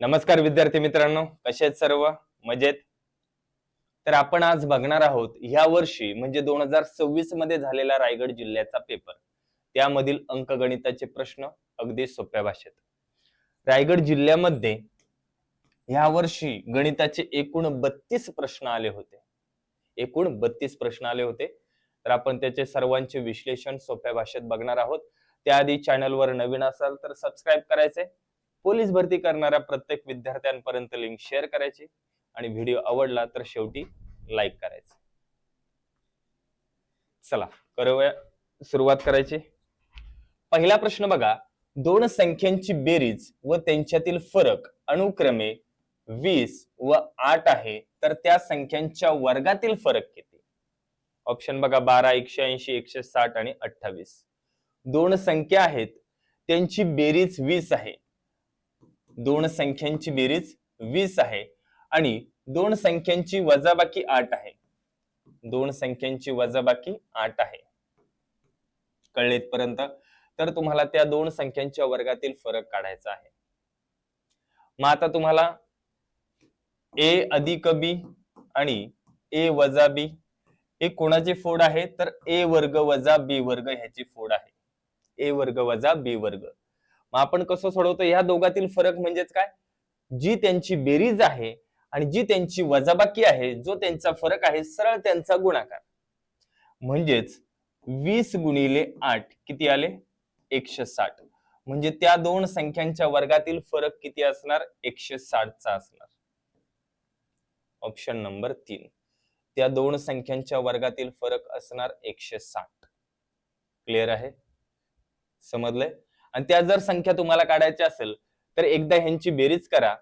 नमस्कार विद्यार्थी मित्रांनो, कसे आहेत सर्व? मजेत? तर आपण आज बघणार आहोत ह्या वर्षी म्हणजे 2026 मध्ये झालेला रायगड जिल्ह्याचा पेपर. त्यामधील अंकगणिताचे प्रश्न अगदी सोप्या भाषेत. रायगड जिल्ह्यामध्ये ह्या वर्षी गणिताचे एकूण 32 प्रश्न आले होते. एकूण 32 प्रश्न आले होते. तर आपण त्याचे सर्वांचे विश्लेषण सोप्या भाषेत बघणार आहोत. त्याआधी चॅनलवर नवीन असाल तर सबस्क्राईब करायचे. पोलीस भरती करणाऱ्या प्रत्येक विद्यार्थ्यांपर्यंत लिंक शेअर करायची आणि व्हिडिओ आवडला तर शेवटी लाईक करायचं. चला करूया सुरुवात करायची. पहिला प्रश्न बघा, दोन संख्यांची बेरीज व त्यांच्यातील फरक अनुक्रमे 20 व 8 आहे, तर त्या संख्यांच्या वर्गातील फरक किती? ऑप्शन बघा 12, 180, 160 आणि 28. दोन संख्या आहेत, त्यांची बेरीज 20 आहे. दोन संख्यांची बेरीज 20 आहे आणि दोन संख्यांची वजाबाकी 8 आहे. दोन संख्यांची वजाबाकी 8 आहे. कळले इथपर्यंत? तर तुम्हाला त्या दोन संख्यांच्या वर्गातील फरक काढायचा आहे. मग आता तुम्हाला a अधिक b आणि a वजा b हे कोणाचे फोड आहे? तर a वर्ग वजा b वर्ग ह्याची फोड आहे. a वर्ग वजा b वर्ग. मग आपण कसं सोडवतो? ह्या दोघातील फरक म्हणजेच काय? जी त्यांची बेरीज आहे आणि जी त्यांची वजाबाकी आहे, जो त्यांचा फरक आहे, सरळ त्यांचा गुणाकार. म्हणजेच 20 गुणिले 8 किती आले? 160. म्हणजे त्या दोन संख्यांच्या वर्गातील फरक किती असणार? 160 चा असणार. Option number 3. त्या दोन संख्यांच्या वर्गातील फरक असणार 160. क्लिअर आहे? समजलंय? आणि त्या जर संख्या तुम्हाला काढायच्या असेल तर एकदा ह्यांची बेरीज करा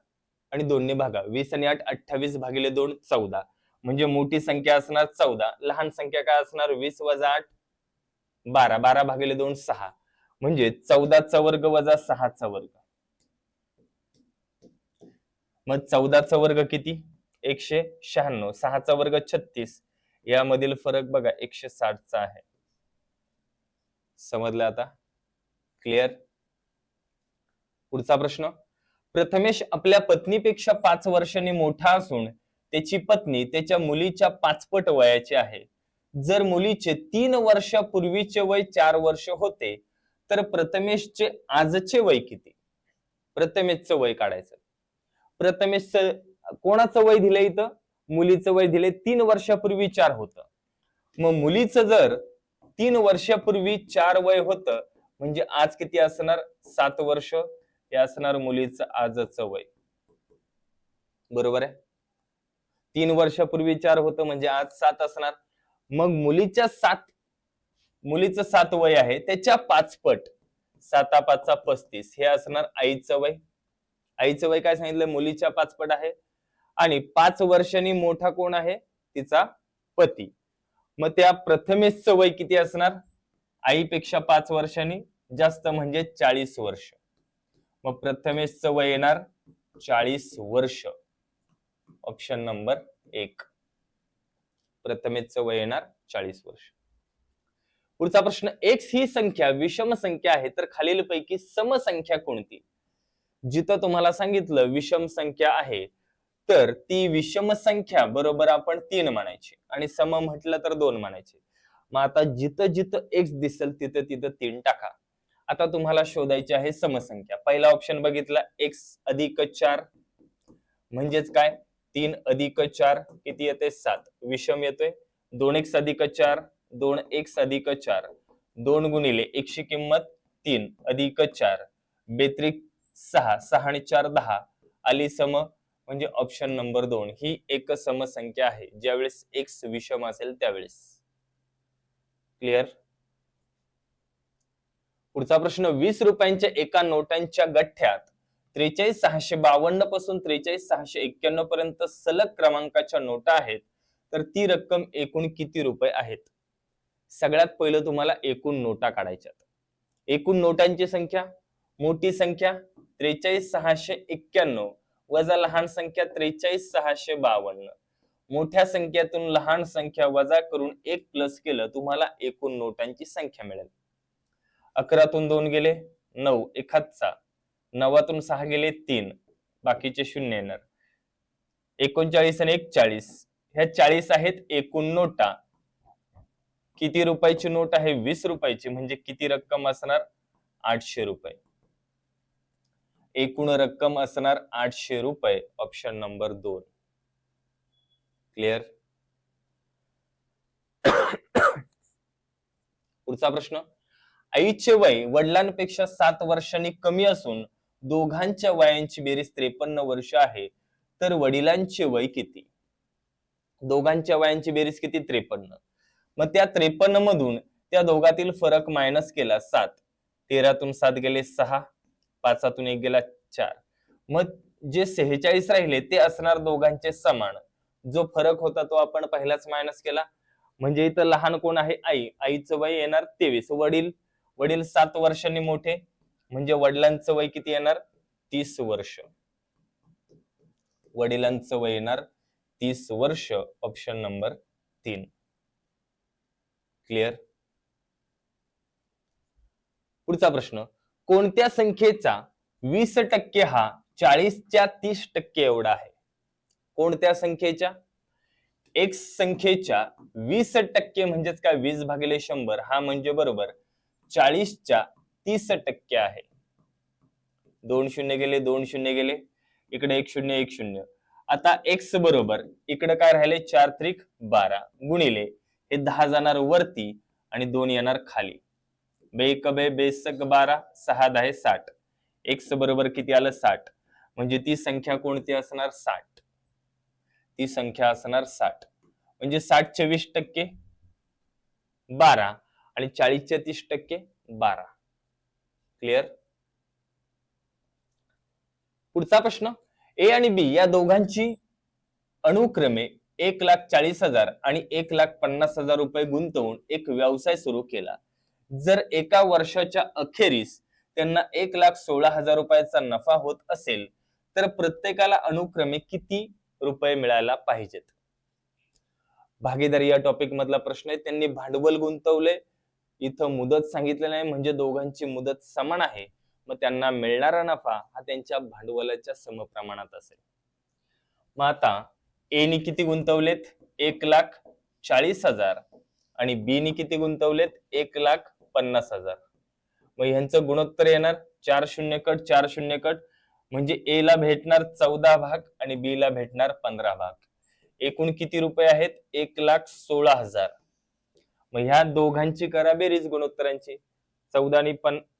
आणि 2 ने भागा. 20 आणि 8 28 भागिले 2 14. म्हणजे मोठी संख्या असणार 14, लहान संख्या काय असणार? 20 वजा 8 12. 12 भागिले 2 6. म्हणजे 14 चा वर्ग वजा 6 चा वर्ग. मग 14 चा वर्ग किती? 196. 6 चा वर्ग 36. यामधील फरक बघा 160 चा आहे. समजलं आता? क्लिअर? पुढचा प्रश्न. प्रथमेश आपल्या पत्नीपेक्षा 5 वर्षांनी मोठा असून त्याची पत्नी त्याच्या मुलीच्या 5 पट वयाची आहे. जर मुलीचे 3 वर्षापूर्वीचे वय 4 वर्ष होते, तर प्रथमेशचे आजचे वय किती? प्रथमेशचं वय काढायचं. प्रथमेशचं कोणाचं वय दिलंय इथं? मुलीचं वय दिलंय. 3 वर्षापूर्वी 4 होतं. मग मुलीचं जर 3 वर्षापूर्वी 4 वय होतं, म्हणजे आज किती असणार? 7 वर्ष. हे असणार मुलीचं आजचं वय. बरोबर आहे? 3 वर्षापूर्वी 4 होतं म्हणजे आज 7 असणार. मग मुलीचं 7 वय आहे, त्याच्या 5 पट. 7 5 35. हे असणार आईचं वय. आईचं वय काय सांगितलं? मुलीच्या 5 पट आहे. आणि 5 वर्षांनी मोठा कोण आहे? तिचा पती. मग त्या प्रथमेशचं वय किती असणार? आईपेक्षा 5 वर्षांनी जास्त म्हणजे 40 वर्ष. मग प्रथमेशचं वय येणार 40 वर्ष. Option number 1. प्रथमेशचं वय येणार 40 वर्ष. पुढचा प्रश्न. x ही संख्या विषम संख्या आहे, तर खालीलपैकी समसंख्या कोणती? जिथं तुम्हाला सांगितलं विषम संख्या आहे, तर ती विषम संख्या बरोबर आपण 3 म्हणायची आणि सम म्हटलं तर 2 म्हणायचे. मग आता जिथं जिथं x दिसेल तिथं तिथं 3 टाका. आता तुम्हाला शोधायची आहे समसंख्या. पहिला ऑप्शन बघितला x अधिक 4 म्हणजेच काय? 3 अधिक 4 किती येते? 7. विषम येतोय. 2x अधिक 4 2x अधिक 4 2 गुणिले x ची किंमत 3 अधिक 4 बेत्रिक 6 6 आणि 4 10 आली सम. म्हणजे ऑप्शन नंबर 2 ही एक समसंख्या आहे ज्यावेळेस x विषम असेल त्यावेळेस. क्लिअर? पुढचा प्रश्न. 20 रुपयांच्या एका नोटांच्या गठ्ठ्यात 43652 पासून 43691 पर्यंत सलग क्रमांकाच्या नोटा आहेत, तर ती रक्कम एकूण किती रुपये आहेत? सगळ्यात पहिलं तुम्हाला एकूण नोटा काढायच्यात. एकूण नोटांची संख्या, मोठी संख्या 43691 वजा लहान संख्या 43652. मोठ्या संख्येतून लहान संख्या वजा करून 1 प्लस केलं, तुम्हाला एकूण नोटांची संख्या मिळेल. 11 तून 2 गेले 9, 1 9 तून 6 गेले 3, बाकीचे शून्य येणार. 39 आणि 41 ह्या 40 आहेत एकूण नोटा. किती रुपयाची नोट आहे? 20 रुपयाची. म्हणजे किती रक्कम असणार? 800 रुपये. एकूण रक्कम असणार 800 रुपये. Option number 2. क्लिअर? पुढचा प्रश्न. आईचे वय वडिलांपेक्षा 7 वर्षांनी कमी असून दोघांच्या वयांची बेरीज 53 वर्ष आहे, तर वडिलांचे वय किती? दोघांच्या वयांची बेरीज किती? 53. मग त्या 53 मधून त्या दोघातील फरक मायनस केला 7. 13तून 7 गेले 6, 5तून 1 गेला 4. मग जे 46 राहिले ते असणार दोघांचे समान. जो फरक होता तो आपण पहिलाच मायनस केला. म्हणजे इथं लहान कोण आहे? आई. आईचं वय येणार 23. वडील 7 वर्षांनी मोठे, म्हणजे वडिलांचं वय किती येणार? 30 वर्ष. वडिलांचं वय येणार 30 वर्ष. Option number 3. क्लिअर? पुढचा प्रश्न. कोणत्या संख्येचा 20% हा 40च्या 30% एवढा आहे? कोणत्या संख्येच्या? x संख्येच्या 20% म्हणजेच काय? 20/100 हा म्हणजे बरोबर 40च्या 30% आहे. 2 शून्य गेले, 2 शून्य गेले, इकडे 1 शून्य 1 शून्य. आता x बरोबर इकडे काय राहिले? 4 त्रिक 12 गुणिले हे 10 जाणार वरती आणि 2 येणार खाली. बेक बे बेसक 12, 6 10 60. x बरोबर किती आलं? 60. म्हणजे ती संख्या कोणती असणार? 60. ती संख्या असणार 60. म्हणजे 60च्या 20% 12 आणि 40च्या 30% 12. क्लिअर? पुढचा प्रश्न. ए आणि बी या दोघांची अनुक्रमे 1,40,000 आणि 1,50,000 रुपये गुंतवून एक व्यवसाय सुरू केला. जर एका वर्षाच्या अखेरीस त्यांना 1,16,000 रुपयाचा नफा होत असेल तर प्रत्येकाला अनुक्रमे किती रुपये मिळायला पाहिजेत? भागीदारी या टॉपिक मधला प्रश्न आहे. त्यांनी भांडवल गुंतवले, इथं मुदत सांगितले नाही, म्हणजे दोघांची मुदत समान आहे. मग त्यांना मिळणारा नफा हा त्यांच्या भांडवलाच्या समप्रमाणात असेल. मग आता ए नी किती गुंतवलेत? 1,40,000 आणि बी नी किती गुंतवलेत? 1,50,000. मग ह्यांचं गुणोत्तर येणार 4 शून्य कट 4 शून्य कट. म्हणजे ए ला भेटणार 14 भाग आणि बी ला भेटणार 15 भाग. एकूण किती रुपये आहेत? 1,16,000. मग ह्या दोघांची करा बेरीज गुणोत्तरांची. 14 आणि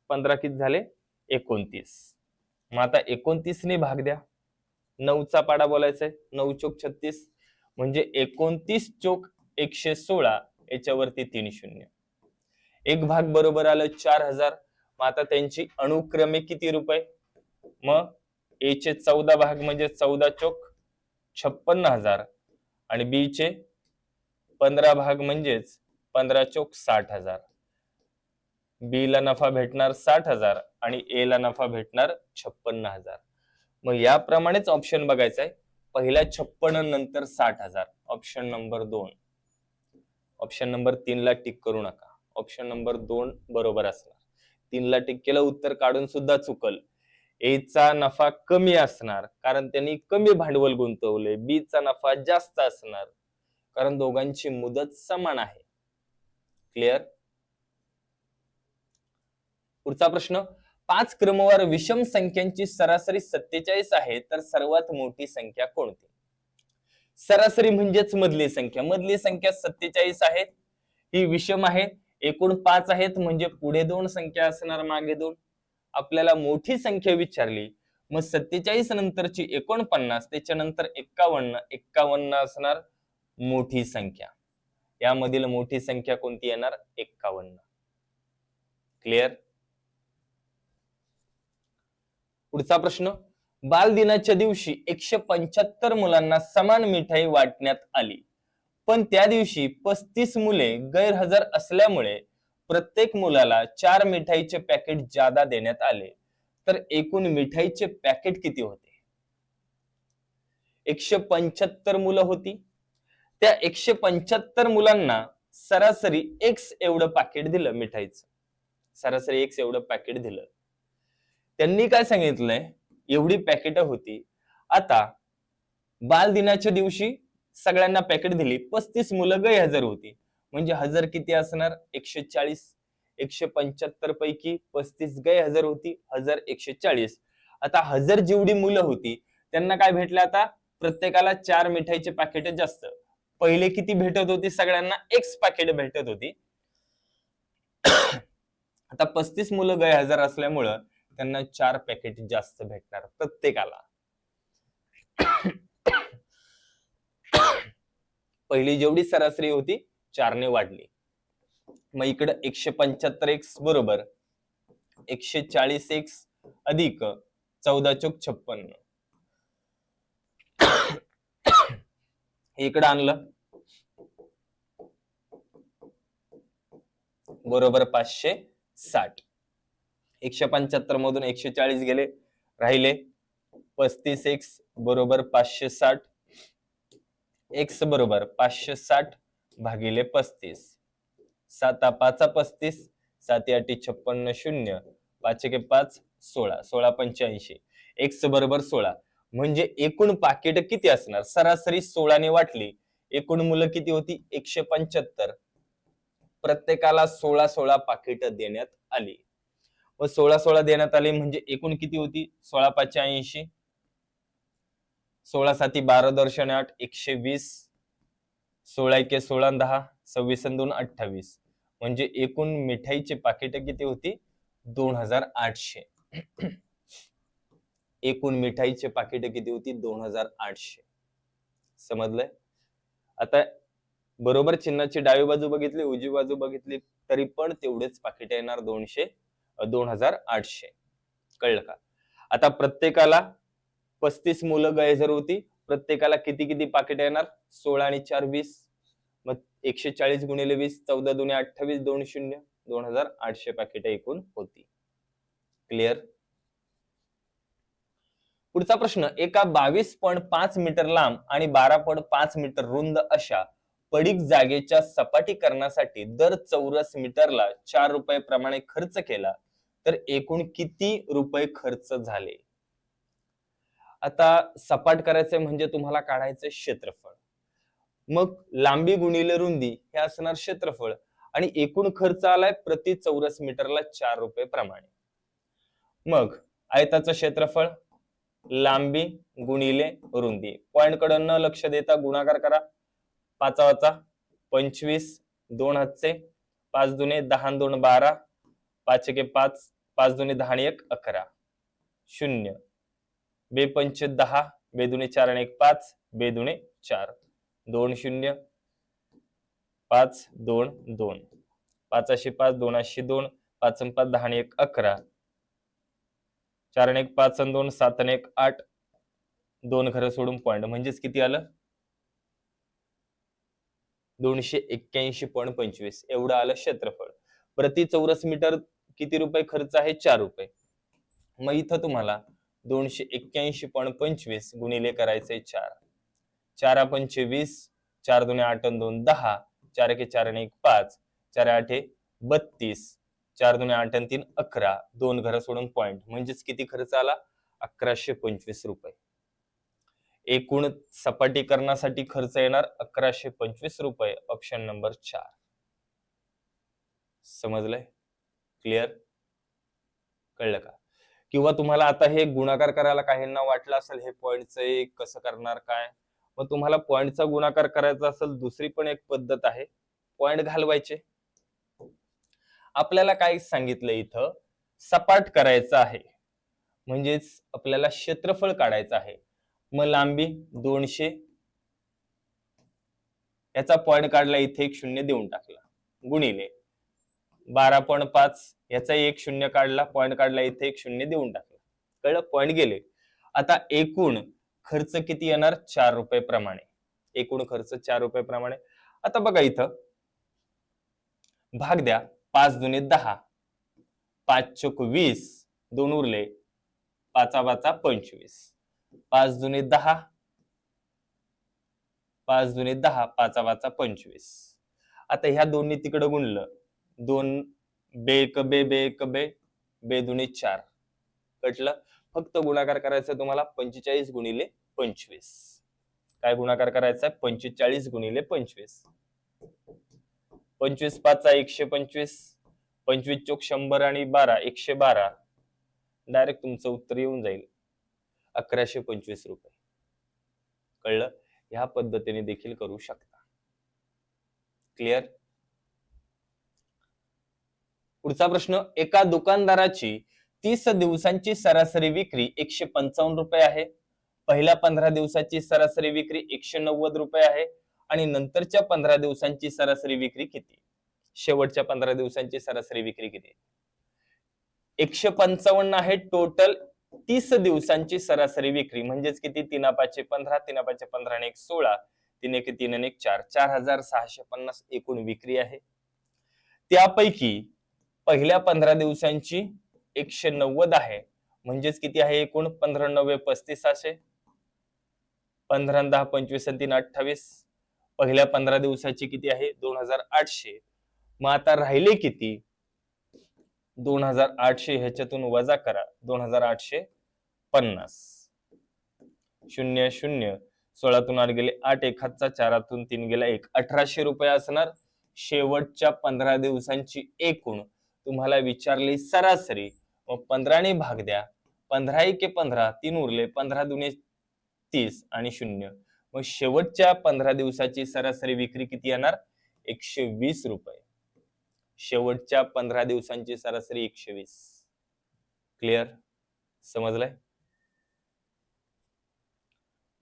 15 किती झाले? 29. मग आता 29 ने भाग द्या. 9चा पाडा बोलायचा आहे. 9 चोक 36 म्हणजे 29 चोक 116 याच्यावरती 3 शून्य. एक भाग बरोबर आलं 4,000. मग आता त्यांची अनुक्रमे किती रुपये? मग ए चे 14 भाग म्हणजे 14 चोक 56,000 आणि बी चे 15 भाग म्हणजेच 15 चोक 60,000. बी ला नफा भेटणार 60,000 आणि ए ला नफा भेटणार 56,000. मग याप्रमाणेच ऑप्शन बघायचा आहे. पहिल्या 56 नंतर 60,000. Option number 2. ऑप्शन नंबर 3 ला टिक करू नका. ऑप्शन नंबर 2 बरोबर असणार. 3 ला टिक केलं, उत्तर काढून सुद्धा चुकल. ए चा नफा कमी असणार कारण त्यांनी कमी भांडवल गुंतवले. बी चा नफा जास्त असणार कारण दोघांची मुदत समान आहे. क्लिअर? पुढचा प्रश्न. 5 क्रमवार विषम संख्यांची सरासरी 47 आहे तर सर्वात मोठी संख्या कोणती? सरासरी म्हणजेच मधली संख्या. मधली संख्या 47 आहे, ही विषम आहे. एकूण 5 आहेत म्हणजे पुढे 2 संख्या असणार, मागे 2. आपल्याला मोठी संख्या विचारली, मग 47 नंतरची 49, त्याच्यानंतर 51, 51 असणार मोठी संख्या. यामधील मोठी संख्या कोणती येणार? 51. क्लिअर? पुढचा प्रश्न. बालदिनाच्या दिवशी 175 मुलांना समान मिठाई वाटण्यात आली, पण त्या दिवशी 35 मुले गैरहजर असल्यामुळे प्रत्येक मुलाला 4 मिठाईचे पॅकेट जादा देण्यात आले, तर एकूण मिठाईचे पॅकेट किती होते? 175 मुलं होती. त्या 175 मुलांना सरासरी X एवढं पॅकेट दिलं मिठाईचं. सरासरी X एवढं पॅकेट दिलं. त्यांनी काय सांगितलंय? एवढी पॅकेट होती आता बाल दिनाच्या दिवशी सगळ्यांना पॅकेट दिली, 35 मुलं गैरहजर होती, म्हणजे हजर किती असणार? 140. 175 पैकी 35 गैरहजर होती, हजर 140. आता हजर जेवढी मुलं होती त्यांना काय भेटलं? आता प्रत्येकाला 4 मिठाईचे पॅकेट जास्त. पहिले किती भेटत होती? सगळ्यांना X पॅकेट भेटत होती. आता 35 मुलं गैरहजर असल्यामुळं त्यांना 4 पॅकेट जास्त भेटणार प्रत्येकाला. पहिली जेवढी सरासरी होती 4 ने वाढली. मग इकडे 175x बरोबर 140x अधिक 14 चोक 56. इकडे आणलं बरोबर 560. 175 मधून 140 गेले, राहिले 35x बरोबर 560. x बरोबर 560 भागिले 35. 7 5 35, 7 8 56 0, 5 1 5 16, 16 85. x बरोबर 16. म्हणजे एकूण पाकिट किती असणार? सरासरी 16 ने वाटली, एकूण मुलं किती होती? 175. प्रत्येकाला 16 पाकिट देण्यात आली. व 16 देण्यात आले म्हणजे एकूण किती होती? 16 5 80, 16 7 12 दर्शन 8 120, 16 1 16 10, 26 2 28. म्हणजे एकूण मिठाईची पाकिट किती होती? 2800. एकूण मिठाईचे पाकिट किती होती? 2800. समजलंय? आता बरोबर चिन्हाची डावी बाजू बघितली, उजवी बाजू बघितली तरी पण तेवढेच पाकिट येणार 2800. कळलं का? आता प्रत्येकाला 35 मुलं गैरहजर होती, प्रत्येकाला किती किती पाकिट येणार? 16 आणि 4 20. मग 140 गुणिले 20, 14 दुने 28, 20 2800 पाकिट एकूण होती. क्लिअर? पुढचा प्रश्न, एका 22.5 मीटर लांब आणि 12.5 मीटर रुंद अशा पडीक जागेच्या सपाटीकरणासाठी दर चौरस मीटरला 4 रुपये प्रमाणे खर्च केला तर एकूण किती रुपये खर्च झाले? आता सपाट करायचे म्हणजे तुम्हाला काढायचे क्षेत्रफळ, मग लांबी गुणिले रुंदी हे असणार क्षेत्रफळ, आणि एकूण खर्च आलाय प्रति चौरस मीटरला 4 रुपये प्रमाणे. मग आयताचं क्षेत्रफळ, लांबी गुणिले रुंदी, पॉइंट कडे न लक्ष देता गुणाकार करा. 5 25, 2 हातचे 5 दुने 10 2 12, 5 1 5, 5 दुने 10 आणि 1 11, 0, 2 पंच 10, 2 दुने 4 आणि 1 5, 2 दुने 4, 2 0, 5 2 2, 5 5, 2 2, 5 5 10 आणि 1 11, 4 आणि 1 5 2, 7 आणि 1 8, 2 घरं सोडून पॉइंट, म्हणजेच किती आलं? 281.25 एवढं आलं क्षेत्रफळ. प्रति चौरस मीटर किती रुपये खर्च आहे? 4 रुपये. मग इथं तुम्हाला 281.25 गुणिले करायचे 4. 4 पंच 20, 4 दुने 8 आणि 2 10, 4 1 4 आणि 1 5, 4 8 32, 4 दुने 8 आणि 3 11, 2 घरं सोडून पॉइंट, म्हणजेच किती खर्च आला? 1125 रुपये. एकूण सपाटीकरणासाठी खर्च येणार 1125 रुपये. Option number 4. समजलंय? क्लिअर? कळलं का? किंवा तुम्हाला आता हे गुणाकार करायला काहींना वाटलं असेल हे पॉइंटचं कसं करणार काय, मग तुम्हाला पॉइंटचा गुणाकार करायचा असेल दुसरी पण एक पद्धत आहे, पॉइंट घालवायचे. आपल्याला काय सांगितलं इथं? सपाट करायचं आहे, म्हणजेच आपल्याला क्षेत्रफळ काढायचं आहे. मग लांबी 200, याचा पॉइंट काढला, इथे एक शून्य देऊन टाकला, गुणिले 12.5, याचा एक शून्य काढला, पॉइंट काढला, इथे एक शून्य देऊन टाकला. कळलं? पॉइंट गेले. आता एकूण खर्च किती येणार? 4 रुपये प्रमाणे. एकूण खर्च 4 रुपये प्रमाणे. आता बघा इथं भाग द्या. 5 दुने 10, 5 चोक 20, 2 उरले, 5 5 25, 5 दुने 10, 5 दुने 10, 5 5 25. आता ह्या दोन्ही तिकडे गुणलं, 2 बे 1 बे बे 1 बे, बे दुने 4. कटलं? फक्त गुणाकार करायचा तुम्हाला. 45 गुणिले 25. काय गुणाकार करायचा आहे? 45 गुणिले 25. 25 5 125, 25 चोक 100 आणि 12 112. डायरेक्ट तुमचं उत्तर येऊन जाईल 1125 रुपये. कळलं? ह्या पद्धतीने देखील करू शकता. क्लिअर? पुढचा प्रश्न, एका दुकानदाराची 30 दिवसांची सरासरी विक्री 155 रुपये आहे. पहिल्या 15 दिवसाची सरासरी विक्री 190 रुपये आहे आणि नंतरच्या 15 दिवसांची सरासरी विक्री किती? शेवटच्या 15 दिवसांची सरासरी विक्री किती? 155 आहे टोटल 30 दिवसांची सरासरी विक्री, म्हणजेच किती? 3 5 15, 3 5 15 आणि 1 16, 3 1 3 आणि 1 4, 4650 एकूण विक्री आहे. त्यापैकी पहिल्या 15 दिवसांची 190 आहे, म्हणजेच किती आहे एकूण? 15 9 35 असे, 15 10 25 3 28. पहिल्या 15 दिवसाची किती आहे? 2800. मग आता राहिले किती? 2800 ह्याच्यातून वजा करा 2850. 0 0 16तून 8 गेले 8, 1 हातचा 4तून 3 गेला 1, 1800 रुपये असणार शेवटच्या 15 दिवसांची एकूण. तुम्हाला विचारली सरासरी, मग 15 ने भाग द्या. 15 1 15, 3 उरले, 15 दुने 30 आणि 0. मग शेवटच्या 15 दिवसाची सरासरी विक्री किती येणार? 120 रुपये. शेवटच्या 15 दिवसांची सरासरी 120. क्लिअर? समजलंय?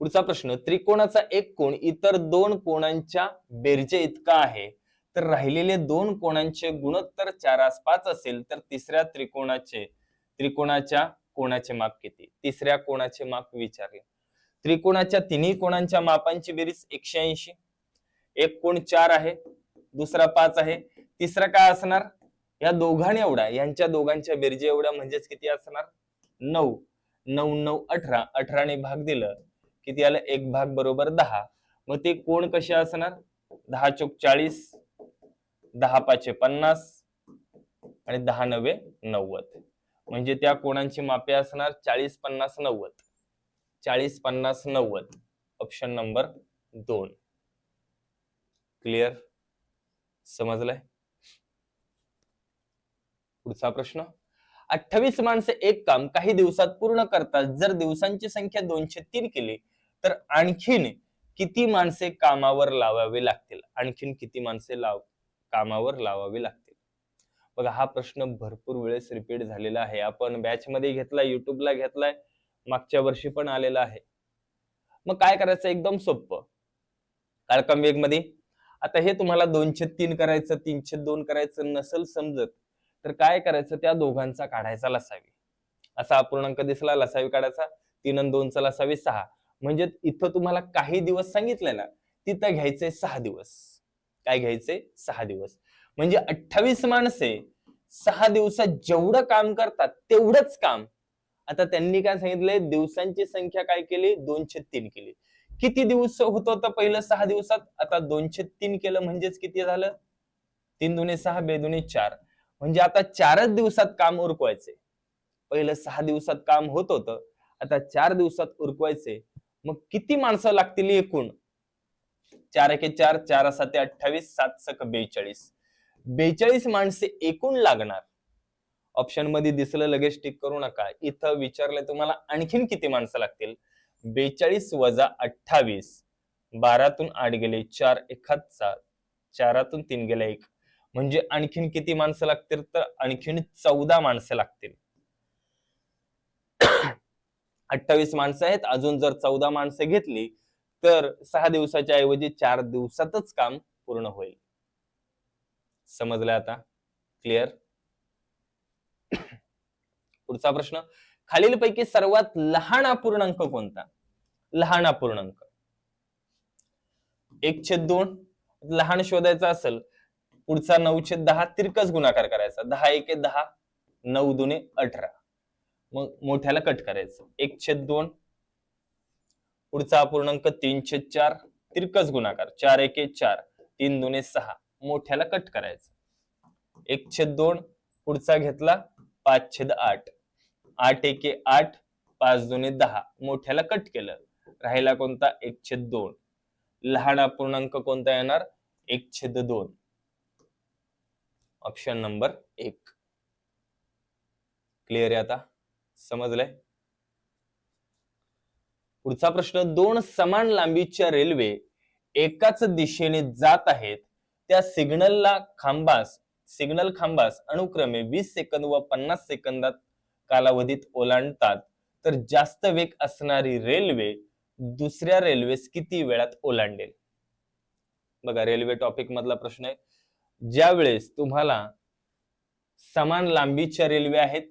पुढचा प्रश्न, त्रिकोणाचा एक कोण इतर दोन कोणांच्या बेरजे इतका आहे, तर राहिलेले दोन कोणांचे गुणोत्तर 4:5 असेल तर तिसऱ्या त्रिकोणाच्या कोणाचे माप किती? तिसऱ्या कोणाचे माप विचारले. त्रिकोणाच्या तिन्ही कोणांच्या मापांची बेरीज 180. एक कोण 4 आहे, दुसरा 5 आहे, तिसरा काय असणार? या दोघांनी एवढा, यांच्या दोघांच्या बेरजे एवढ्या, म्हणजेच किती असणार? 9. 9 9 18, 18 ने भाग दिलं किती आलं? 1 भाग बरोबर 10. मग ते कोण कसे असणार? 10 चोक 40, 10 5 50 आणि 10 9 90. म्हणजे त्या कोणांची मापे असणार 40 50 90. 40 50 90. Option number 2. क्लिअर? समजलंय? पुढचा प्रश्न, 28 माणसे एक काम काही दिवसात पूर्ण करतात. जर दिवसांची संख्या 203 केली तर आणखीन किती माणसे कामावर लावावी लागतील? आणखीन किती माणसे कामावर लावावी लागतील? बघा, हा प्रश्न भरपूर वेळेस रिपीट झालेला आहे. आपण बॅच मध्ये घेतलाय, युट्यूबला घेतलाय, मागच्या वर्षी पण आलेला आहे. मग काय करायचं? एकदम सोपं. काळकम वेग मध्ये आता हे तुम्हाला 203 करायचं, 302 करायचं नसेल समजत तर काय करायचं? त्या दोघांचा काढायचा लसावी. असा अपूर्णांक दिसला, लसावी काढायचा. 3 आणि 2 चा लसावी 6. म्हणजे इथं तुम्हाला काही दिवस सांगितले ना, तिथं घ्यायचे 6 दिवस. काय घ्यायचे? 6 दिवस. म्हणजे 28 माणसे 6 दिवसात जेवढं काम करतात तेवढंच काम. आता त्यांनी काय सांगितलंय? दिवसांची संख्या काय केली? 203 केली. किती दिवस होत होतं पहिलं 6 दिवसात? आता 203 केलं म्हणजेच किती झालं? 3 दुने 6, 2 दुने 4. म्हणजे आता 4च दिवसात काम उरकवायचे. पहिलं 6 दिवसात काम होत होतं, आता 4 दिवसात उरकवायचे. मग किती माणसं लागतील एकूण? 4 1 4, 4 7 28, 7 6 42. 42 माणसे एकूण लागणार. ऑप्शन मध्ये दिसलं, लगेच टिक करू नका. इथं विचारलंय तुम्हाला आणखीन किती माणसं लागतील? 42 वजा 28, 12तून 8 गेले 4, 1 हातचा 4तून 3 गेला 1. म्हणजे आणखीन किती माणसं लागतील? तर आणखीन 14 माणसं लागतील. 28 माणसं आहेत, अजून जर 14 माणसं घेतली तर 6 दिवसाच्या ऐवजी 4 दिवसातच काम पूर्ण होईल. समजलं आता? क्लिअर? पुढचा प्रश्न, खालीलपैकी सर्वात लहान अपूर्णांक कोणता? लहान अपूर्णांक 1/2 लहान शोधायचा असेल, पुढचा 9/10 तिरकस गुणाकार करायचा. 10 1 10, 9 दुने 18. मग मोठ्याला कट करायचं. 1/2. पुढचा अपूर्णांक 3/4 तिरकस गुणाकार. 4 1 4, 3 दुने 6. मोठ्याला कट करायचं. 1/2. पुढचा घेतला 5/8. 8 1 8, 5 दुने 10. मोठ्याला कट केलं. राहिला कोणता 1/2. लहान अपूर्णांक कोणता येणार 1/2. Option number 1. क्लिअर आहे आता, समजलंय? पुढचा प्रश्न, दोन समान लांबीच्या रेल्वे एकाच दिशेने जात आहेत, त्या सिग्नल खांबास अनुक्रमे 20 सेकंद व 50 सेकंदात कालावधीत ओलांडतात, तर जास्त वेग असणारी रेल्वे दुसऱ्या रेल्वेस किती वेळात ओलांडेल? बघा, रेल्वे टॉपिक मधला प्रश्न आहे. ज्या वेळेस तुम्हाला समान लांबीच्या रेल्वे आहेत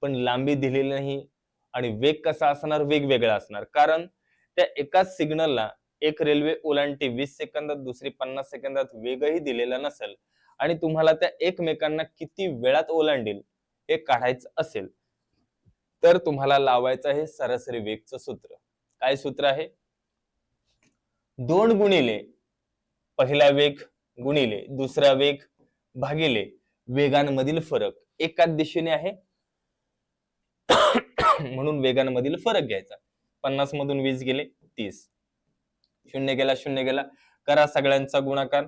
पण लांबी दिलेली नाही आणि वेग कसा असणार, वेगवेगळा असणार, कारण त्या एकाच सिग्नलला एक रेल्वे ओलांडते 20 सेकंदात, दुसरी 50 सेकंदात, वेगही दिलेला नसेल आणि तुम्हाला त्या एकमेकांना किती वेळात ओलांडेल हे काढायचं असेल, तर तुम्हाला लावायचं आहे सरासरी वेगचं सूत्र. काय सूत्र आहे? 2 गुणिले पहिला वेग गुणिले दुसरा वेग भागिले वेगांमधील फरक. एकाच दिशेने आहे म्हणून वेगांमधील फरक घ्यायचा. 50 मधून 20 गेले 30, शून्य गेला शून्य गेला, करा सगळ्यांचा गुणाकार.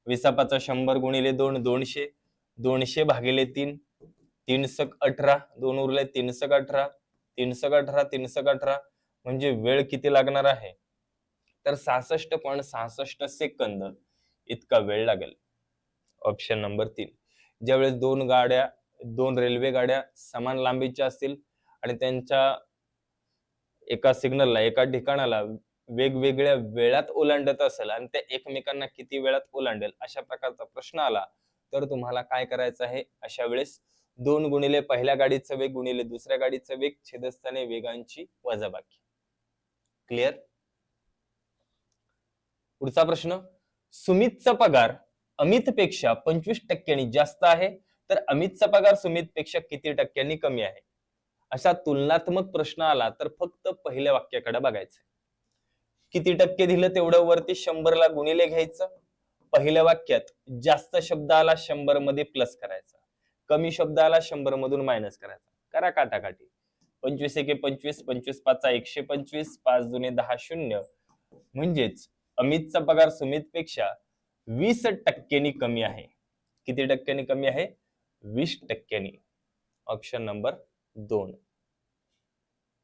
20 100 गुणिले 2 200, 200 भागिले 3, 3 सक 18, 2 उरले 3 सक 18, 3 सक 18, 3 सक 18, म्हणजे वेळ किती लागणार आहे तर 66.66 सेकंद इतका वेळ लागेल. Option number 3. ज्यावेळेस दोन रेल्वे गाड्या समान लांबीच्या असतील आणि त्यांच्या एका सिग्नलला एका ठिकाणाला वेगवेगळ्या वेळात ओलांडत असेल आणि ते एकमेकांना किती वेळात ओलांडेल अशा प्रकारचा प्रश्न आला तर तुम्हाला काय करायचं आहे, अशा वेळेस 2 गुणिले पहिल्या गाडीचा वेग गुणिले दुसऱ्या गाडीचा वेग छेदस्थानी वेगांची वजाबाकी. क्लिअर? पुढचा प्रश्न, सुमितचा पगार अमित पेक्षा 25% जास्त आहे, तर अमितचा पगार सुमित पेक्षा किती टक्क्यांनी कमी आहे? अशा तुलनात्मक प्रश्न आला तर फक्त पहिल्या वाक्याकडे बघायचं. किती टक्के दिलं तेवढं वरती 100 ला गुणिले घ्यायचं. पहिल्या वाक्यात जास्त शब्द आला 100 मध्ये प्लस करायचा, कमी शब्द आला 100 मधून मायनस करायचा. करा काटाकाटी. 25 एके 25, 25 पाचा 125, 5 दुने 10 शून्य, म्हणजेच अमितचा पगार सुमित पेक्षा 20% कमी आहे. किती टक्क्यांनी कमी आहे? 20%. Option number 2.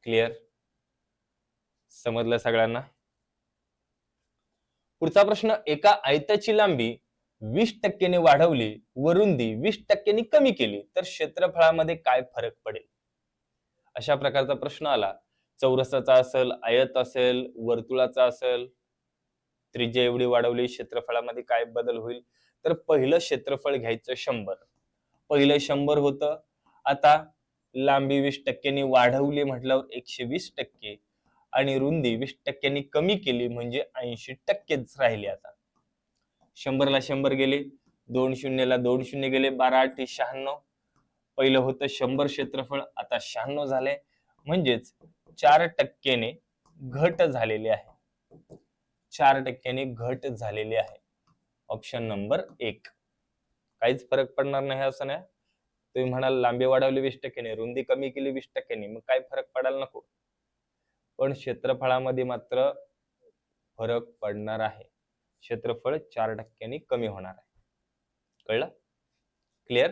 क्लिअर? समजलं सगळ्यांना? पुढचा प्रश्न, एका आयताची लांबी 20% वाढवली व रुंदी 20% कमी केली तर क्षेत्रफळामध्ये काय फरक पडेल? अशा प्रकारचा प्रश्न आला. चौरसाचा असेल, आयत असेल, वर्तुळाचा असेल, त्रिज्या एवढी वाढवली, क्षेत्रफळामध्ये काय बदल होईल? तर पहिलं क्षेत्रफळ घ्यायचं 100. पहिलं 100 होतं, आता लांबी 20% वाढवली म्हटल्यावर 120% आणि रुंदी 20% कमी केली म्हणजे 80%च राहिली. आता 100 ला 100 गेले, 2 शून्यला 2 शून्य गेले, 12 8 96. पहिलं होतं 100 क्षेत्रफळ, आता 96 झाले, म्हणजेच 4% घट झालेली आहे. 4% घट झालेली आहे. Option number 1. काहीच फरक पडणार नाही असं नाही. तुम्ही म्हणाल लांबी वाढवली 20%, रुंदी कमी केली 20%, मग काय फरक पडायला नको, पण क्षेत्रफळामध्ये मात्र फरक पडणार आहे. क्षेत्रफळ 4% कमी होणार आहे. कळलं? क्लिअर?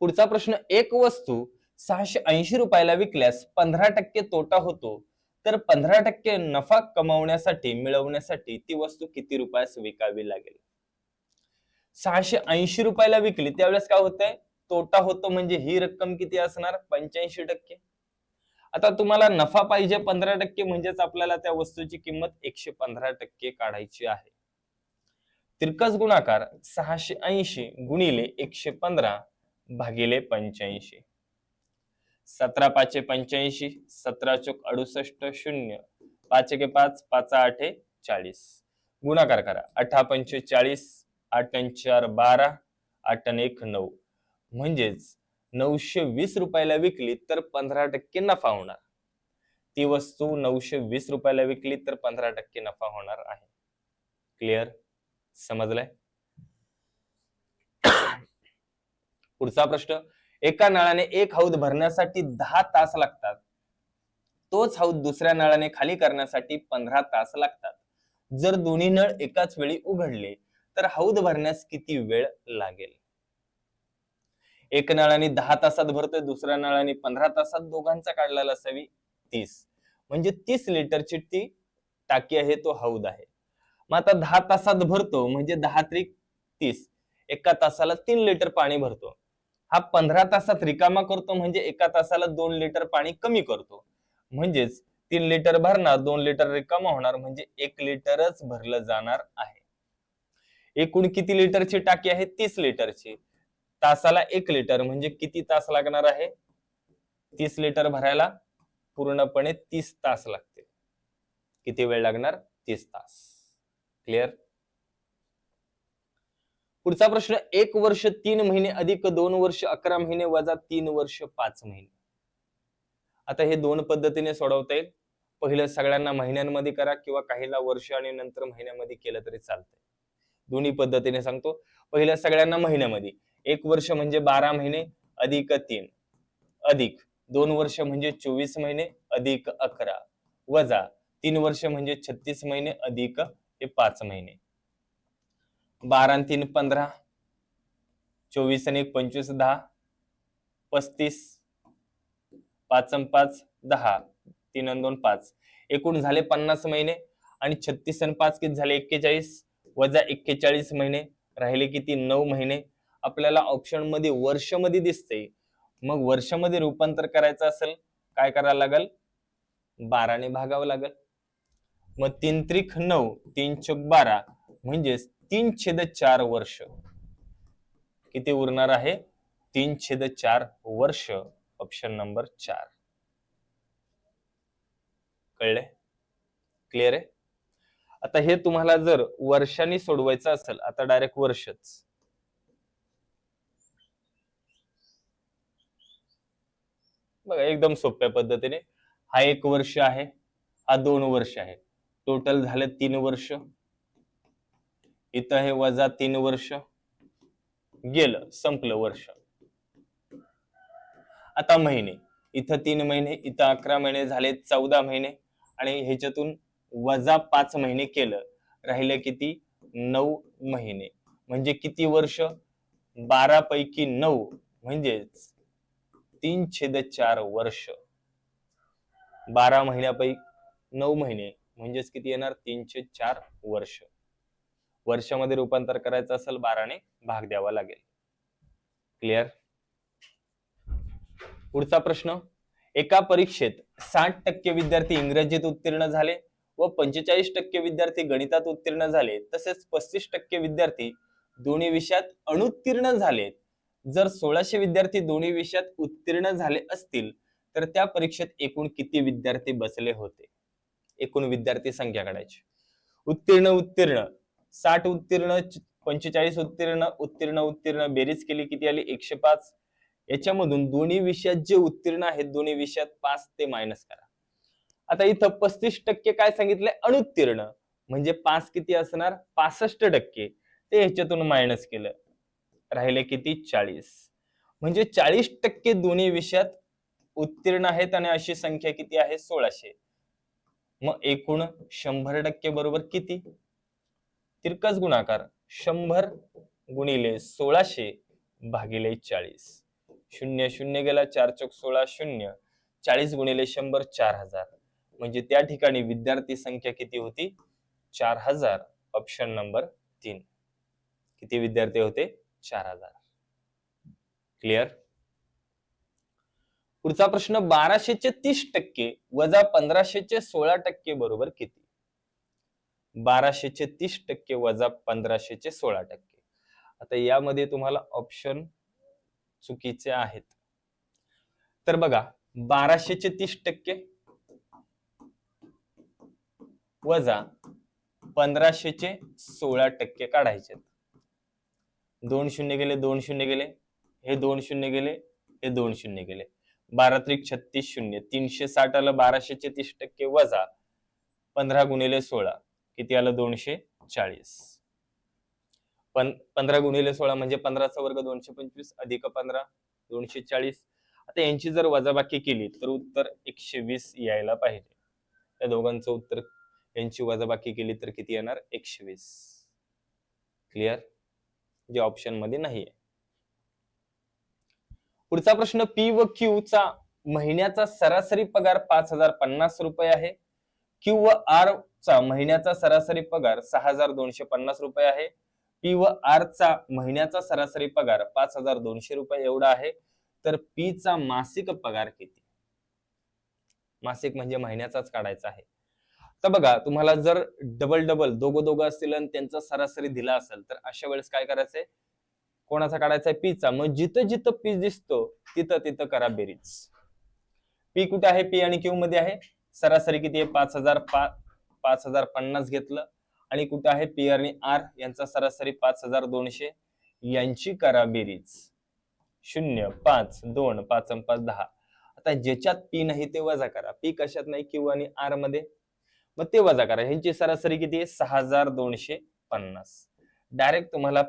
पुढचा प्रश्न, एक वस्तू 680 रुपयाला विकल्यास 15% तोटा होतो, तर 15% नफा मिळवण्यासाठी ती वस्तू किती रुपयास विकावी लागेल? 680 रुपयाला विकली त्यावेळेस काय होतंय? तोटा होतो, म्हणजे ही रक्कम किती असणार? 85%. आता तुम्हाला नफा पाहिजे 15%, म्हणजेच आपल्याला त्या वस्तूची किंमत 115% काढायची आहे. तिरकस गुणाकार 680 गुणिले 115 भागिले 85. 17 पाचे 85, 17 चोक 68 शून्य, 5 एके 5, 5 8 40. गुणाकार करा. 8 पंचे 40, 8 4 12, 8 1 9, म्हणजेच 920 रुपयाला विकली तर 15% नफा होणार. ती वस्तू 920 रुपयाला विकली तर 15% नफा होणार आहे. क्लिअर? समजलंय? पुढचा प्रश्न, एका नळाने 1 हौद भरण्यासाठी 10 तास लागतात, तोच हौद दुसऱ्या नळाने खाली करण्यासाठी 15 तास लागतात. जर दोन्ही नळ एकाच वेळी उघडले तर हौद भरण्यास किती वेळ लागेल? एक नळाने 10 तासात भरतोय, दुसऱ्या नळाने 15 तासात, दोघांचा काढलेला असावी 30. म्हणजे 30 लिटरची ती टाकी आहे, तो हौद आहे. मग आता 10 तासात भरतो म्हणजे 10 त्रिक 30, एका तासाला 3 लिटर पाणी भरतो. हा 15 तासात रिकामा करतो म्हणजे एका तासाला 2 लिटर पाणी कमी करतो. म्हणजेच 3 लिटर भरणार, 2 लिटर रिकामा होणार, म्हणजे 1 लिटरच भरलं जाणार आहे. एकूण किती लिटरची टाकी आहे? 30 लिटरची. तासाला 1 लिटर म्हणजे किती तास लागणार आहे? 30 लिटर भरायला पूर्णपणे 30 तास लागतील. किती वेळ लागणार? 30 तास. क्लिअर? पुढचा प्रश्न, 1 वर्ष 3 महिने अधिक 2 वर्ष 11 महिने वजा 3 वर्ष 5 महिने. आता हे दोन पद्धतीने सोडवता येईल. पहिलं सगळ्यांना महिन्यांमध्ये करा किंवा काहीला वर्ष आणि नंतर महिन्यामध्ये केलं तरी चालतंय. दोन्ही पद्धतीने सांगतो. पहिलं सगळ्यांना महिन्यामध्ये. 1 वर्ष म्हणजे 12 महिने अधिक 3 अधिक 2 वर्ष म्हणजे 24 महिने अधिक 11 वजा 3 वर्ष म्हणजे 36 महिने अधिक हे 5 महिने. 12 आणि 3 15, 24 आणि 1 25 10, 35, 5 आणि 5 10, 3 आणि 2 5. एकूण झाले 50 महिने आणि 36 आणि 5 किती झाले? 41 वजा 41 महिने राहिले किती? 9 महिने. आपल्याला ऑप्शन मध्ये वर्ष मध्ये दिसते. मग वर्षामध्ये रूपांतर करायचं असेल काय करायला लागेल? 12 ने भागावं लागेल. मग 3 त्रिक 9, 3 चौक 12 म्हणजे 3/4 वर्ष. किती उरणार आहे? 3/4 वर्ष. Option number 4. कळले? क्लिअर आहे? आता हे तुम्हाला जर वर्षांनी सोडवायचं असेल, आता डायरेक्ट वर्षच. बघा एकदम सोप्या पद्धतीने. हा 1 वर्ष आहे, हा 2 वर्ष आहे. टोटल झाले 3 वर्ष. इथं हे वजा 3 वर्ष. गेलं, संपलं वर्ष. आता महिने. इथं 3 महिने, इथं 11 महिने झाले 14 महिने आणि ह्याच्यातून वजा 5 महिने केलं. राहिले किती? 9 महिने. म्हणजे किती वर्ष? 12 पैकी 9 म्हणजेच 3/4 वर्ष. 12 महिन्यापैकी 9 महिने म्हणजेच किती येणार? 3/4 वर्ष. वर्षामध्ये रूपांतर करायचं असेल 12 ने भाग द्यावा लागेल. क्लिअर? पुढचा प्रश्न, एका परीक्षेत 60% विद्यार्थी इंग्रजीत उत्तीर्ण झाले व 45% विद्यार्थी गणितात उत्तीर्ण झाले, तसेच 35% विद्यार्थी दोन्ही विषयात अनुत्तीर्ण झाले. जर 1600 विद्यार्थी दोन्ही विषयात उत्तीर्ण झाले असतील तर त्या परीक्षेत एकूण किती विद्यार्थी बसले होते? एकूण विद्यार्थी संख्या काढायची. उत्तीर्ण उत्तीर्ण 60 उत्तीर्ण, 45 उत्तीर्ण, उत्तीर्ण उत्तीर्ण बेरीज केली किती आली? 105. याच्यामधून दोन्ही विषयात जे उत्तीर्ण आहेत, दोन्ही विषयात 5 ते मायनस करा. आता इथं 35% काय सांगितलंय? अनुत्तीर्ण. म्हणजे 5 किती असणार? 65%. ते ह्याच्यातून मायनस केलं, राहिले किती? 40. म्हणजे 40% दोन्ही विषयात उत्तीर्ण आहेत आणि अशी संख्या किती आहे? 1600. मग एकूण 100% बरोबर किती? तिरकस गुणाकार 100 गुणिले 1600 भागिले 40. 0 0 गेला, 4 चौक 16 0. 40 गुणिले 100 4000. म्हणजे त्या ठिकाणी विद्यार्थी संख्या किती होती? 4000. Option number 3. किती विद्यार्थी होते? 4000. क्लिअर? पुढचा प्रश्न, 1200चे 30% वजा 1500चे 16% बरोबर किती? 1200चे 30% वजा 1500चे 16%. आता यामध्ये तुम्हाला ऑप्शन चुकीचे आहेत. तर बघा, 1200चे 30% वजा 1500चे 16% काढायचे. 2 शून्य गेले, 2 शून्य गेले, हे 2 शून्य गेले, हे 2 शून्य गेले. 12 त्रिक 36 शून्य. 360 आलं. 1200चे 30% वजा 15 गुणिले 16 किती आलं? 240. पण 15 गुणिले 16 म्हणजे 15चा वर्ग 225 अधिक 15 240. आता यांची जर वजाबाकी केली तर उत्तर 120 यायला पाहिजे. या दोघांचं उत्तर, यांची वजाबाकी केली तर किती येणार? 120. क्लिअर? जे ऑप्शन मध्ये नाहीये. पुढचा प्रश्न, पी व क्यू चा महिन्याचा सरासरी पगार 5050 रुपये आहे. क्यू व आर चा महिन्याचा सरासरी पगार 6250 रुपये आहे. पी व आर चा महिन्याचा सरासरी पगार 5200 रुपये एवढा आहे. तर पी चा मासिक पगार किती? मासिक म्हणजे महिन्याचाच काढायचा आहे. तर बघा, तुम्हाला जर डबल दोघं असतील आणि त्यांचा सरासरी दिला असेल तर अशा वेळेस काय करायचंय? कोणाचा काढायचा आहे? पी चा. मग जिथं जिथं पी दिसतो तिथं तिथं करा बेरीज. पी कुठे आहे? पी आणि क्यू मध्ये आहे. सरासरी किती आहे? 5050 घेतलं. आणि कुठे आहे? पी आणि आर यांचा सरासरी 5200. यांची करा बेरीज. 0 5 2 5 5 10. आता ज्याच्यात पी नाही ते वजा करा. पी कशात नाही? क्यू आणि आर मध्ये. मग ते वजा करा. ह्यांची सरासरी किती आहे? 6250. डायरेक्ट तुम्हाला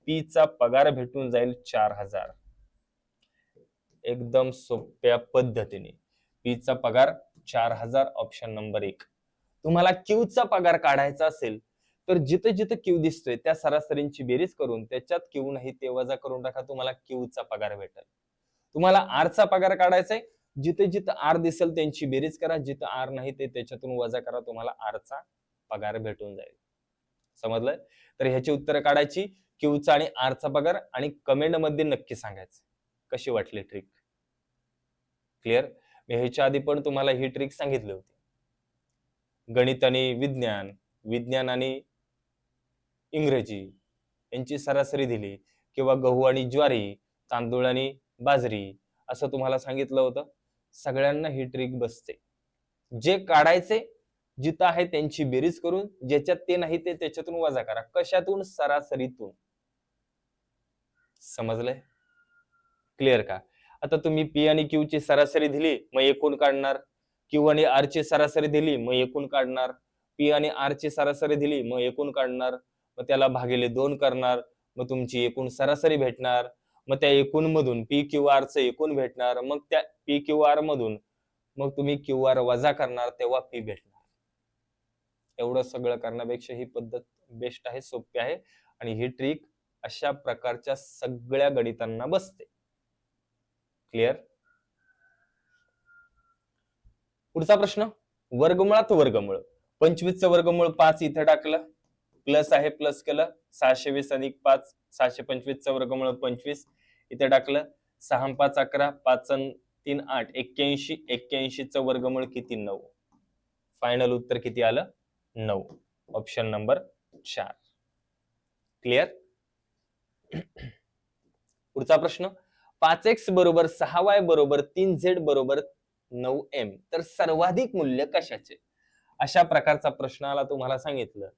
पी चा पगार भेटून जाईल 4000. एकदम सोप्या पद्धतीने पी चा पगार 4000, ऑप्शन नंबर 1. तुम्हाला क्यू चा पगार काढायचा असेल तर जिथे जिथे क्यू दिसतोय त्या सरासरींची बेरीज करून त्याच्यात क्यू नाही ते वजा करून टाका. तुम्हाला क्यू चा पगार भेटेल. तुम्हाला आर चा पगार काढायचा आहे, जिथे जिथे आर दिसेल त्यांची बेरीज करा. जिथे आर नाही ते त्याच्यातून वजा करा. तुम्हाला आर चा पगार भेटून जाईल. समजलंय? तर ह्याची उत्तर काढायची, क्यू चा आणि आर चा पगार, आणि कमेंट मध्ये नक्की सांगायचं कशी वाटली ट्रिक. क्लिअर? मी ह्याच्या आधी पण तुम्हाला ही ट्रिक सांगितली होती. गणित आणि विज्ञान, विज्ञान आणि इंग्रजी यांची सरासरी दिली, किंवा गहू आणि ज्वारी, तांदूळ आणि बाजरी असं तुम्हाला सांगितलं होतं. सगळ्यांना ही ट्रिक बसते. जे काढायचे जिथं आहे त्यांची बेरीज करून, ज्याच्यात ते नाही ते त्याच्यातून वजा करा. कशातून? सरासरीतून. समजलंय? क्लिअर का? आता तुम्ही पी आणि क्यू ची सरासरी दिली, मग एकूण काढणार. क्यू आणि आर ची सरासरी दिली, मग एकूण काढणार. पी आणि आर ची सरासरी दिली, मग एकूण काढणार. मग त्याला भागिले 2 करणार, मग तुमची एकूण सरासरी भेटणार. मग त्या एकूण मधून पी क्यू आर चं एकूण भेटणार. मग त्या पी क्यू आर मधून मग तुम्ही क्यू आर वजा करणार, तेव्हा पी भेटणार. एवढं सगळं करण्यापेक्षा ही पद्धत बेस्ट आहे, सोपी आहे, आणि ही ट्रिक अशा प्रकारच्या सगळ्या गणितांना बसते. क्लिअर? पुढचा प्रश्न, वर्गमुळात वर्गमूळ. 25 चं वर्गमूळ 5 इथे टाकलं, प्लस आहे प्लस केलं. 620 अधिक 5, 625 चं वर्गमूळ 25 इथे टाकलं. 6 5 11, 5 3 8, 81. 81 चं वर्गमूळ किती? 9. फायनल उत्तर किती आलं? 9. Option number 4. क्लिअर? पुढचा प्रश्न, 5x बरोबर 6y बरोबर 3z बरोबर 9m. तर सर्वाधिक मूल्य कशाचे? अशा प्रकारचा प्रश्न आला, तुम्हाला सांगितलं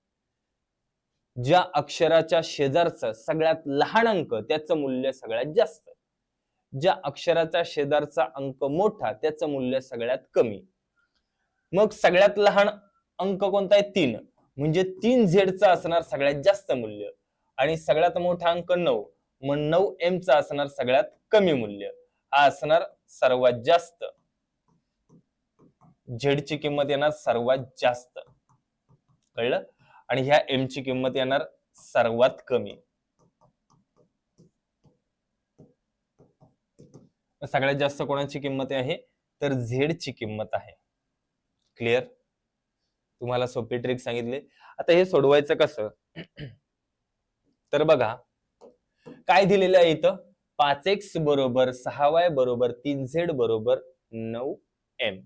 ज्या अक्षराच्या शेजारचं सगळ्यात लहान अंक त्याचं मूल्य सगळ्यात जास्त, ज्या अक्षराच्या शेजारचा अंक मोठा त्याचं मूल्य सगळ्यात कमी. मग सगळ्यात लहान अंक कोणता आहे? 3, म्हणजे 3z चा असणार सगळ्यात जास्त मूल्य, आणि सगळ्यात मोठा अंक 9, मग 9m चा असणार सगळ्यात कमी मूल्य. हा असणार सर्वात जास्त. z ची किंमत येणार सर्वात जास्त. कळलं? आणि ह्या m ची किंमत येणार सर्वात कमी. सगळ्यात जास्त कोणाची किंमत आहे? तर z ची किंमत आहे. क्लिअर? तुम्हाला सोपी ट्रिक सांगितली. आता हे सोडवायचं कसं? तर बघा काय दिलेलं आहे इथं, 5x बरोबर 6y बरोबर 3z बरोबर 9m.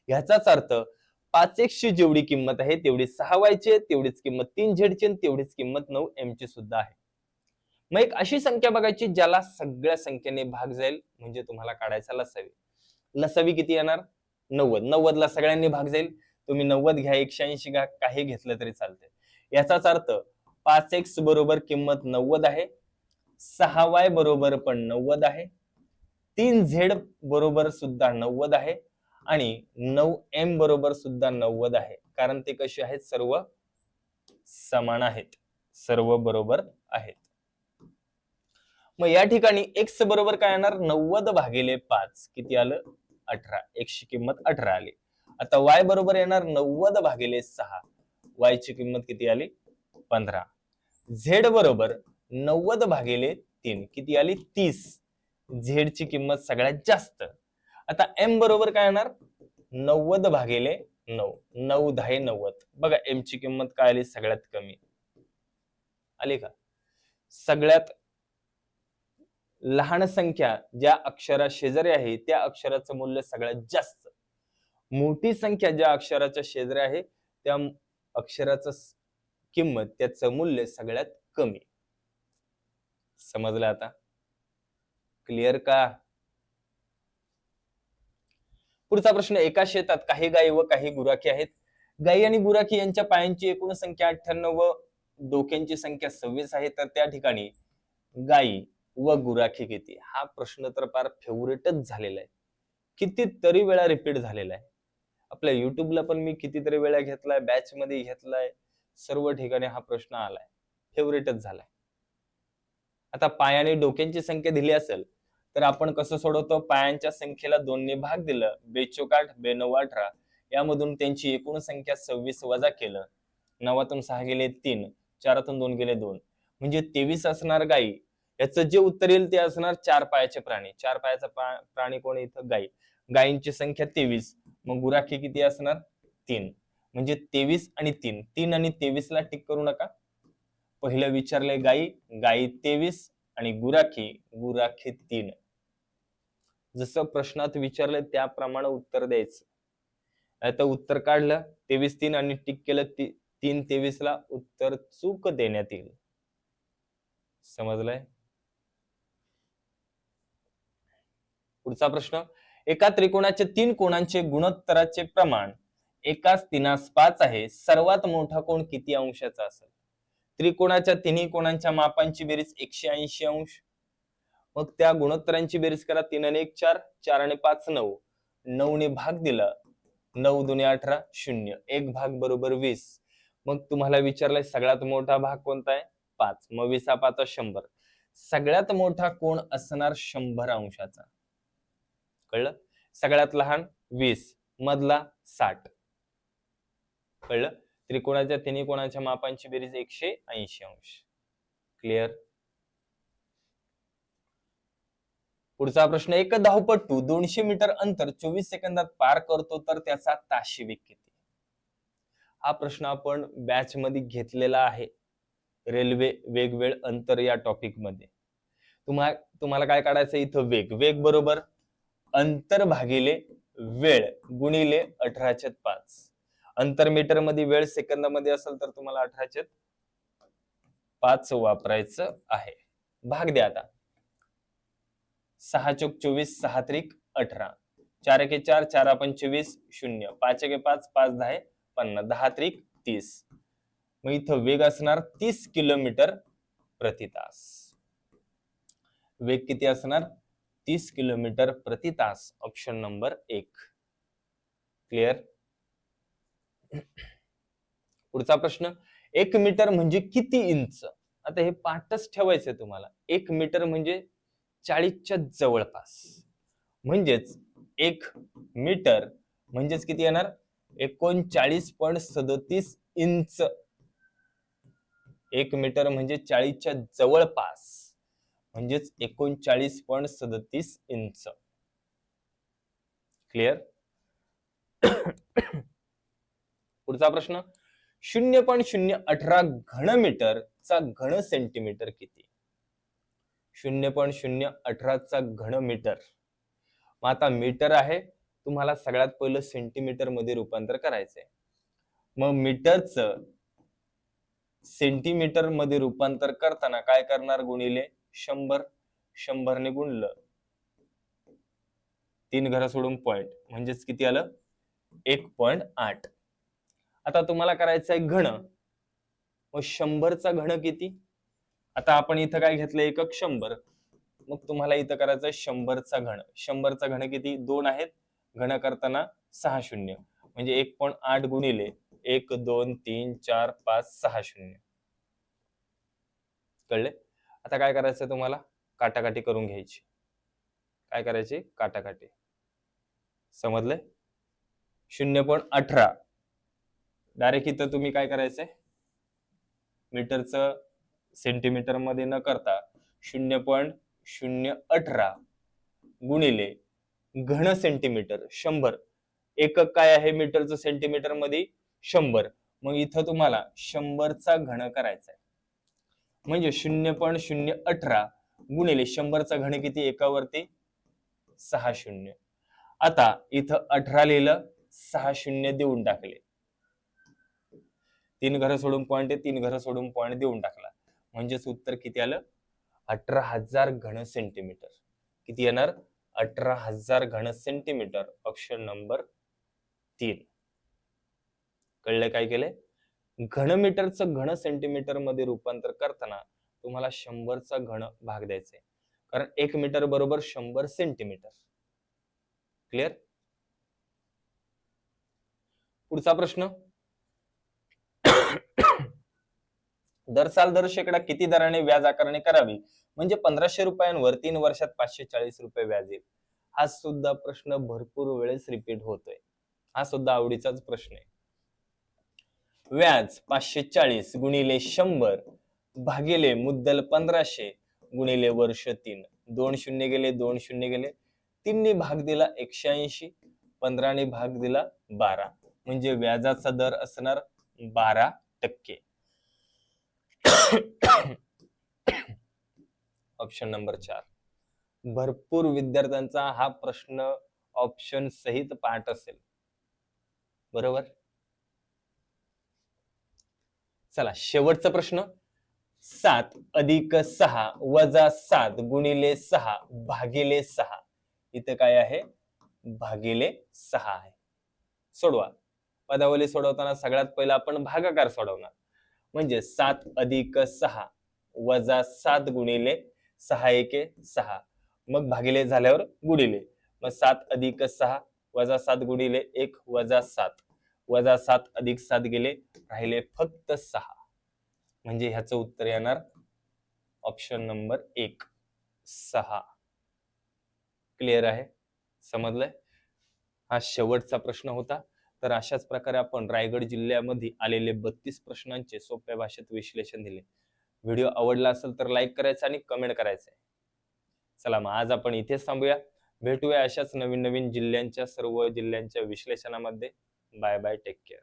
ह्याचाच अर्थ 5x ची जेवढी किंमत आहे तेवढी 6y ची, तेवढीच किंमत 3z ची, तेवढीच किंमत 9m ची सुद्धा आहे. मग एक अशी संख्या बघायची ज्याला सगळ्या संख्येने भाग जाईल, म्हणजे तुम्हाला काढायचा लसावी. लसावी किती येणार? 90. 90 ला सगळ्यांनी भाग जाईल. तुम्ही 90 घ्या, 180 घ्या, काही घेतलं तरी चालते. याचाच अर्थ 5x बरोबर किंमत 90 आहे, 6y बरोबर पण 90 आहे, 3z बरोबर सुद्धा 90 आहे, आणि 9m बरोबर सुद्धा 90 आहे. कारण ते कसे आहेत? सर्व समान आहेत, सर्व बरोबर आहेत. मग या ठिकाणी x बरोबर काय येणार 90/5 किती आलं 18 x ची किंमत 18 आली. आता y बरोबर येणार 90/6 y ची किंमत किती आली 15. z बरोबर 90/3 किती आली 30 z ची किंमत सगळ्यात जास्त. आता m बरोबर काय येणार 90/9 9 10 90 बघा m ची किंमत काय आली सगळ्यात कमी आली का. सगळ्यात लहान संख्या ज्या अक्षरा शेजारी आहे त्या अक्षराचं मूल्य सगळ्यात जास्त, मोठी संख्या ज्या अक्षराच्या शेजारी आहे त्या अक्षराचं किंमत त्याचं मूल्य सगळ्यात कमी. समजलं आता क्लिअर का. पुढचा प्रश्न, एका शेतात काही गायी व काही गुराखी आहेत. गायी आणि गुराखी यांच्या पायांची एकूण संख्या 98 व डोक्यांची संख्या 26 आहे. तर त्या ठिकाणी गायी व गुराखी किती. हा प्रश्न तर फार फेवरेटच झालेला आहे, कितीतरी वेळा रिपीट झालेला आहे. आपल्या युट्यूबला पण मी कितीतरी वेळा घेतलाय, बॅच मध्ये घेतलाय, सर्व ठिकाणी हा प्रश्न आलाय, फेवरेटच झालाय. आता पाय आणि डोक्यांची संख्या दिली असेल तर आपण कसं सोडवतो, पायांच्या संख्येला 2 ने भाग दिलं, 2 8 2 9 18 यामधून त्यांची एकूण संख्या 26 वजा केलं, 9तून 6 गेले 3, 4तून 2 गेले 2 म्हणजे 23 असणार गायी. याचं जे उत्तर येईल ते असणार 4 पायाचे प्राणी. 4 पायाचा प्राणी कोण इथं गायी. गायींची संख्या 23, मग गुराखी किती असणार 3 म्हणजे 23 आणि 3, 3 आणि 23 ला टिक करू नका. पहिलं विचारले गायी, गायी 23 आणि गुराखी, गुराखी 3. जसं प्रश्नात विचारलं त्याप्रमाणे उत्तर द्यायचं. आता उत्तर काढलं 23 3 आणि टिक केलं 3 23 ला उत्तर चूक देण्यात येईल. समजलंय. पुढचा प्रश्न, एका त्रिकोणाचे 3 कोणांचे गुणोत्तराचे प्रमाण एकाच 3/5 आहे. सर्वात मोठा कोण किती अंशाचा असेल. त्रिकोणाच्या तिन्ही कोणांच्या मापांची बेरीज 180 अंश. मग त्या गुणोत्तरांची बेरीज करा. 3 आणि 1 4, 4 आणि 5 9, 9 ने भाग दिला, 9 2 18 0, एक भाग बरोबर 20. मग तुम्हाला विचारलंय सगळ्यात मोठा भाग कोणता आहे 5, मग 20 5 100. सगळ्यात मोठा कोण असणार 100 अंशाचा. कळलं. सगळ्यात लहान 20, मधला 60. कळलं. त्रिकोणाच्या तिन्ही कोणाच्या मापांची बेरीज 180 अंश. क्लिअर. पुढचा प्रश्न, एक धावपटू 200 मीटर अंतर 24 सेकंदात पार करतो तर त्याचा ताशी वेग किती. हा प्रश्न आपण बॅच मध्ये घेतलेला आहे, रेल्वे वेगवेळ अंतर या टॉपिक मध्ये. तुम्हाला काय काढायचं इथं वेग. वेग बरोबर अंतर भागिले वेळ गुणिले 18/5. अंतर मीटर मध्ये, वेळ सेकंदामध्ये असेल तर तुम्हाला 18/5 वापरायचं आहे. भाग द्या आता. 6 चोक 24, 6 त्रिक 18, 4 एके 4, 4 25 0, 5 एके 5, 5 10 50, 10 त्रिक 30. मग इथं वेग असणार 30 किलोमीटर प्रति तास. वेग किती असणार 30 किलोमीटर प्रति तास. Option number 1. क्लिअर. पुढचा प्रश्न, 1 मीटर म्हणजे किती इंच. आता हे पाठच ठेवायचंय तुम्हाला. 1 मीटर म्हणजे 40च्या जवळपास, म्हणजेच 1 मीटर म्हणजेच किती येणार 39.37 इंच. 1 मीटर म्हणजे 40च्या जवळपास म्हणजेच 39.37 इंच. क्लिअर. पुढचा प्रश्न, 0.018 घनमीटर चा घन सेंटीमीटर किती. 0.018 चा घनमीटर. मग आता मीटर आहे, तुम्हाला सगळ्यात पहिलं सेंटीमीटर मध्ये रूपांतर करायचंय. मग मीटरचं सेंटीमीटर मध्ये रूपांतर करताना काय करणार, गुणिले 100. 100 ने गुणलं 3 घरं सोडून पॉइंट म्हणजेच किती आलं 1.8. आता तुम्हाला करायचं आहे घन. मग 100 चा घन किती. आता आपण इथं काय घेतलं एकक 100, मग तुम्हाला इथं करायचं 100 चा घन. 100 चा घन किती 2 आहेत, घन करताना 6 शून्य म्हणजे 1.8 गुणिले 1 2 3 4 5 6 शून्य. कळले. आता काय करायचं तुम्हाला काटाकाटी करून घ्यायची. काय करायची? काटाकाटी. समजलंय? 0.18 डायरेक्ट इथं तुम्ही काय करायचंय? मीटरचं सेंटीमीटर मध्ये न करता 0.018 गुणिले घन सेंटीमीटर 100. एकक काय आहे मीटरचं सेंटीमीटर मध्ये? 100. मग इथं तुम्हाला 100चा घन करायचा आहे. म्हणजे 0.018 गुणिले 100चा घन किती? एकावरती 6 शून्य. आता इथं 18 लिहिलं, 6 शून्य देऊन टाकले. 3 घरं सोडून पॉइंट आहे, 3 घरं सोडून पॉइंट देऊन टाकला. म्हणजेच उत्तर किती आलं? 18,000 घन सेंटीमीटर. किती येणार? 18,000 घन सेंटीमीटर. Option number 3. कळलं काय केलंय? घनमीटरचं घन सेंटीमीटर मध्ये रूपांतर करताना तुम्हाला 100चा घन भाग द्यायचा आहे. कारण 1 मीटर बरोबर 100 सेंटीमीटर. क्लिअर? पुढचा प्रश्न. दर साल दर शेकडा किती दराने व्याज आकारणी करावी म्हणजे 1500 रुपयांवर 3 वर्षात 540 रुपये व्याज येईल? हा सुद्धा प्रश्न भरपूर वेळेस रिपीट होतोय. हा सुद्धा आवडीचाच प्रश्न आहे. व्याज 540 गुणिले 100 भागिले मुद्दल 1500 गुणिले वर्ष 3. 2 शून्य गेले, 2 शून्य गेले. 3 ने भाग दिला 180, 15 ने भाग दिला 12. म्हणजे व्याजाचा दर असणार 12%. Option number 4. भरपूर विद्यार्थ्यांचा हा प्रश्न ऑप्शन सहित पाठ असेल. बरोबर? चला शेवटचा प्रश्न. 7 अधिक 6 वजा 7 गुणिले 6 भागिले 6. इथे काय आहे? भागिले 6 आहे. सोडवा. पदावली सोडवताना सगळ्यात पहिला आपण भागाकार सोडवणार. म्हणजे 7 अधिक 6 वजा 7 गुणिले 6 एके 6. मग भागिले झाल्यावर गुणिले. मग 7 अधिक 6 वजा 7 गुणिले 1 वजा 7 वजा 7 अधिक 7 गेले, राहिले फक्त 6. म्हणजे ह्याचं उत्तर येणार ऑप्शन नंबर 1, 6. क्लिअर आहे? समजलंय? हा शेवटचा प्रश्न होता. तर अशाच प्रकारे आपण रायगड जिल्ह्यामध्ये आलेले 32 प्रश्नांचे सोप्या भाषेत विश्लेषण दिले. व्हिडिओ आवडला असेल तर लाईक करायचं आणि कमेंट करायचं. चला मग आज आपण इथेच थांबूया. भेटूया अशाच नवीन नवीन जिल्ह्यांच्या सर्व जिल्ह्यांच्या विश्लेषणामध्ये. Bye bye, take care.